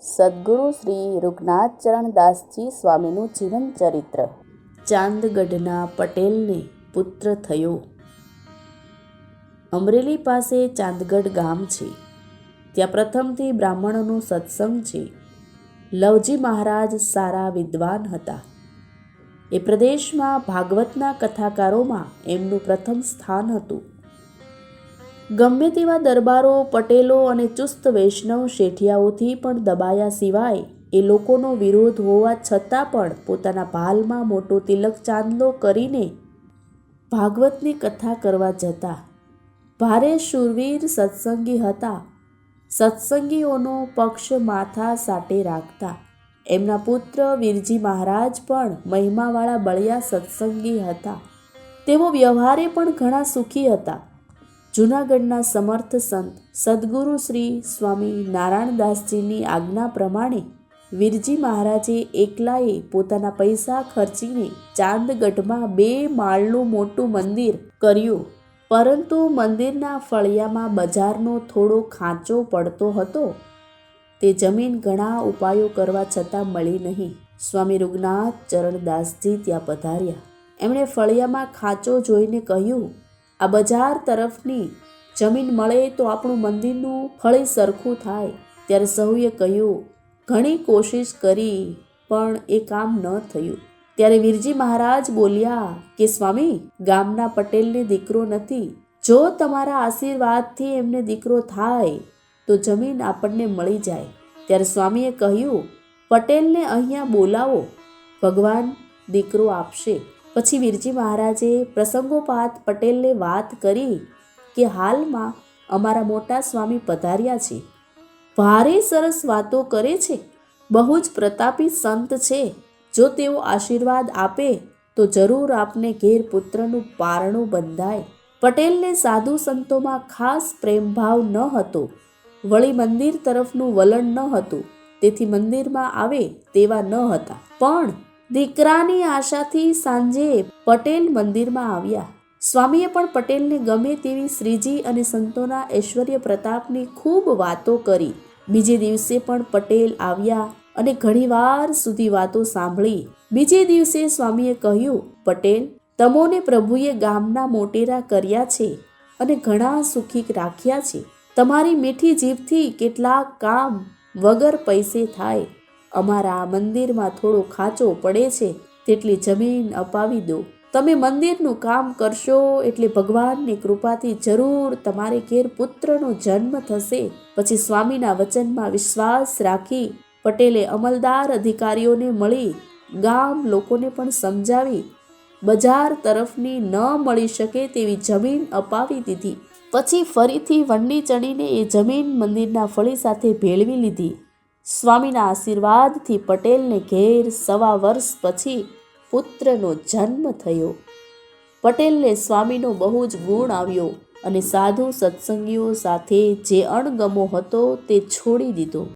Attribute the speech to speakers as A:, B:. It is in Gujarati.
A: સદ્ગુરુ શ્રી રૂગનાથચરણ દાસજી સ્વામીનું જીવન ચરિત્ર. ચાંદગઢના પટેલને પુત્ર થયો. અમરેલી પાસે ચાંદગઢ ગામ છે. ત્યાં પ્રથમથી બ્રાહ્મણોનો સત્સંગ છે. લવજી મહારાજ સારા વિદ્વાન હતા. એ પ્રદેશમાં ભાગવતના કથાકારોમાં એમનું પ્રથમ સ્થાન હતું. ગમે તેવા દરબારો, પટેલો અને ચુસ્ત વૈષ્ણવ શેઠિયાઓથી પણ દબાયા સિવાય એ લોકોનો વિરોધ હોવા છતાં પણ પોતાના ભાલમાં મોટો તિલક ચાંદલો કરીને ભાગવતની કથા કરવા જતા. ભારે શૂરવીર સત્સંગી હતા. સત્સંગીઓનો પક્ષ માથા સાટે રાખતા. એમના પુત્ર વીરજી મહારાજ પણ મહિમાવાળા બળિયા સત્સંગી હતા. તેઓ વ્યવહારે પણ ઘણા સુખી હતા. જૂનાગઢના સમર્થ સંત સદ્ગુરુ શ્રી સ્વામી નારાયણદાસજીની આજ્ઞા પ્રમાણે વીરજી મહારાજે એકલાએ પોતાના પૈસા ખર્ચીને ચાંદગઢમાં 2 માળનું મોટું મંદિર કર્યું. પરંતુ મંદિરના ફળિયામાં બજારનો થોડો ખાંચો પડતો હતો. તે જમીન ઘણા ઉપાયો કરવા છતાં મળી નહીં. સ્વામી રૂગનાથચરણ દાસજી ત્યાં પધાર્યા. એમણે ફળિયામાં ખાંચો જોઈને કહ્યું, આ બજાર તરફની જમીન મળે તો આપણું મંદિરનું ફળી સરખું થાય. ત્યારે સહુએ કહ્યું, ઘણી કોશિશ કરી પણ એ કામ ન થયું. ત્યારે વીરજી મહારાજ બોલ્યા કે સ્વામી, ગામના પટેલને દીકરો નથી. જો તમારા આશીર્વાદથી એમને દીકરો થાય તો જમીન આપણને મળી જાય. ત્યારે સ્વામીએ કહ્યું, પટેલને અહીંયા બોલાવો, ભગવાન દીકરો આપશે. પછી વીરજી મહારાજે પ્રસંગોપાત પટેલને વાત કરી કે હાલમાં અમારા મોટા સ્વામી પધાર્યા છે. ભારે સરસ વાતો કરે છે. બહુ જ પ્રતાપી સંત છે. જો તેઓ આશીર્વાદ આપે તો જરૂર આપને ઘેર પુત્રનું પારણું બંધાય. પટેલને સાધુ સંતોમાં ખાસ પ્રેમભાવ ન હતો. વળી મંદિર તરફનું વલણ ન હતું. તેથી મંદિરમાં આવે તેવા ન હતા. પણ દીકરાની આશાથી સાંજે પટેલ મંદિરમાં આવ્યા. સ્વામીએ પણ પટેલને ગમે તેવી શ્રીજી અને સંતોના ઐશ્વર્ય પ્રતાપની ખૂબ વાતો કરી. બીજે દિવસે પણ પટેલ આવ્યા અને ઘણીવાર સુધી વાતો સાંભળી. બીજે દિવસે સ્વામીએ કહ્યું, પટેલ, તમોને પ્રભુએ ગામના મોટેરા કર્યા છે અને ઘણા સુખી રાખ્યા છે. તમારી મીઠી જીભથી કેટલાક કામ વગર પૈસે થાય. અમારા મંદિરમાં થોડો ખાંચો પડે છે, તેટલી જમીન અપાવી દો. તમે મંદિરનું કામ કરશો એટલે ભગવાનની કૃપાથી જરૂર તમારે ઘેર પુત્રનો જન્મ થશે. પછી સ્વામીના વચનમાં વિશ્વાસ રાખી પટેલે અમલદાર અધિકારીઓને મળી ગામ લોકોને પણ સમજાવી બજાર તરફની ન મળી શકે તેવી જમીન અપાવી દીધી. પછી ફરીથી વંડી ચડીને એ જમીન મંદિરના ફળી સાથે ભેળવી લીધી. સ્વામીના આશીર્વાદથી પટેલને ઘેર 1.25 વર્ષ પછી પુત્રનો જન્મ થયો. પટેલને સ્વામીનો બહુ જ ગુણ આવ્યો અને સાધુ સત્સંગીઓ સાથે જે અણગમો હતો તે છોડી દીધો.